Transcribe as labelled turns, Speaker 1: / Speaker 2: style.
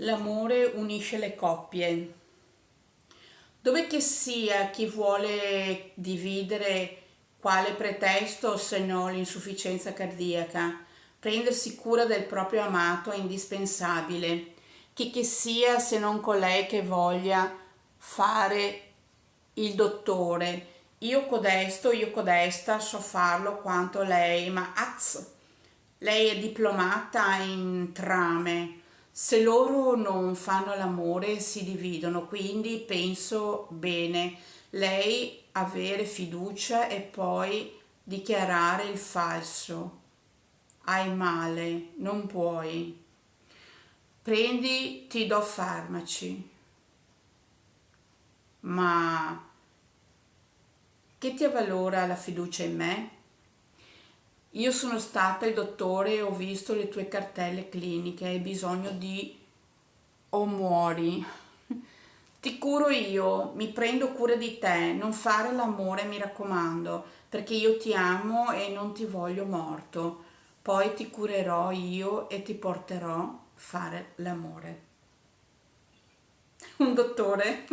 Speaker 1: L'amore unisce le coppie. Dove che sia chi vuole dividere quale pretesto se no l'insufficienza cardiaca, prendersi cura del proprio amato è indispensabile. Chi che sia se non colei che voglia fare il dottore. Io codesto, io codesta, so farlo quanto lei, ma lei è diplomata in trame. Se loro non fanno l'amore si dividono, quindi penso bene, lei avere fiducia e poi dichiarare il falso. Hai male, non puoi. Prendi, ti do farmaci, ma che ti avvalora la fiducia in me? Io sono stata il dottore e ho visto le tue cartelle cliniche, hai bisogno di o muori. Ti curo io, mi prendo cura di te, non fare l'amore mi raccomando, perché io ti amo e non ti voglio morto. Poi ti curerò io e ti porterò a fare l'amore. Un dottore.